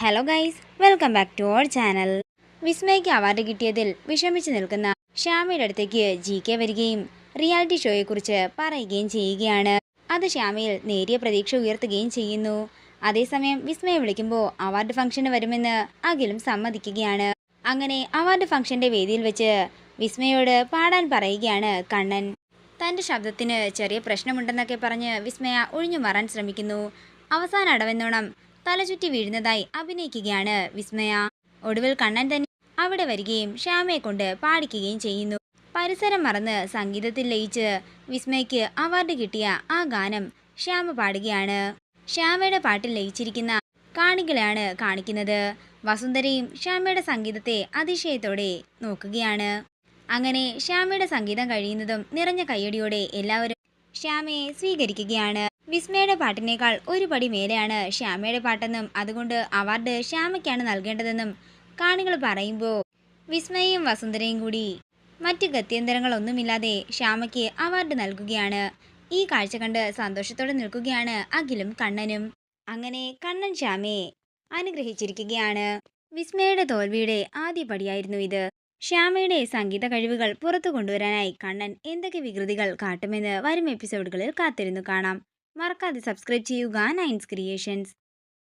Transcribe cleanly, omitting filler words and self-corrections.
Hello guys, welcome back to our channel. വിസ്മയ്ക്ക് award കിട്ടിയതിൽ വിഷമിച്ച് നിൽക്കുന്ന ശ്യാമയുടെ അടുത്തേക്ക് GK വരികയും റിയാലിറ്റി ഷോയെക്കുറിച്ച് പറയുകയും ചെയ്യുകയാണ്. അത് ശ്യാമയിൽ നേരിയ പ്രതീക്ഷ ഉയർത്തുകയും ചെയ്യുന്നു. അതേസമയം വിസ്മയെ വിളിക്കുമ്പോൾ അവാർഡ് ഫംഗ്ഷന് വരുമെന്ന് അഖിലും സമ്മതിക്കുകയാണ്. അങ്ങനെ അവാർഡ് ഫംഗ്ഷന്റെ വേദിയിൽ വെച്ച് വിസ്മയോട് പാടാൻ പറയുകയാണ് കണ്ണൻ. തൻ്റെ ശബ്ദത്തിന് ചെറിയ പ്രശ്നമുണ്ടെന്നൊക്കെ പറഞ്ഞ് വിസ്മയ ഒഴിഞ്ഞു മാറാൻ ശ്രമിക്കുന്നു. അവസാന അടവെന്നോണം തലചുറ്റി വീഴുന്നതായി അഭിനയിക്കുകയാണ് വിസ്മയ. ഒടുവിൽ കണ്ണൻ തന്നെ അവിടെ വരികയും ശ്യാമയെ കൊണ്ട് പാടിക്കുകയും ചെയ്യുന്നു. പരിസരം മറന്ന് സംഗീതത്തിൽ ലയിച്ച് വിസ്മയ്ക്ക് അവാർഡ് കിട്ടിയ ആ ഗാനം ശ്യാമ പാടുകയാണ്. ശ്യാമയുടെ പാട്ടിൽ ലയിച്ചിരിക്കുന്ന കാണികളെയാണ് കാണിക്കുന്നത്. വസുന്ധരയും ശ്യാമയുടെ സംഗീതത്തെ അതിശയത്തോടെ നോക്കുകയാണ്. അങ്ങനെ ശ്യാമയുടെ സംഗീതം കഴിയുന്നതും നിറഞ്ഞ കയ്യടിയോടെ എല്ലാവരും ശ്യാമയെ സ്വീകരിക്കുകയാണ്. വിസ്മയുടെ പാട്ടിനേക്കാൾ ഒരു പടി മേലെയാണ് ശ്യാമയുടെ പാട്ടെന്നും അതുകൊണ്ട് അവാർഡ് ശ്യാമയ്ക്കാണ് നൽകേണ്ടതെന്നും കാണികൾ പറയുമ്പോൾ വിസ്മയയും വസുന്ധരയും കൂടി മറ്റ് ഗത്യന്തരങ്ങളൊന്നുമില്ലാതെ ശ്യാമയ്ക്ക് അവാർഡ് നൽകുകയാണ്. ഈ കാഴ്ച കണ്ട് സന്തോഷത്തോടെ നിൽക്കുകയാണ് അഖിലും കണ്ണനും. അങ്ങനെ കണ്ണൻ ശ്യാമയെ അനുഗ്രഹിച്ചിരിക്കുകയാണ്. വിസ്മയുടെ തോൽവിയുടെ ആദ്യ പടിയായിരുന്നു ഇത്. ശ്യാമയുടെ സംഗീത കഴിവുകൾ പുറത്തു കൊണ്ടുവരാനായി കണ്ണൻ എന്തൊക്കെ വികൃതികൾ കാട്ടുമെന്ന് വരും എപ്പിസോഡുകളിൽ കാത്തിരുന്നു കാണാം. മറക്കാതെ സബ്സ്ക്രൈബ് ചെയ്യുക നയൻസ് ക്രിയേഷൻസ്.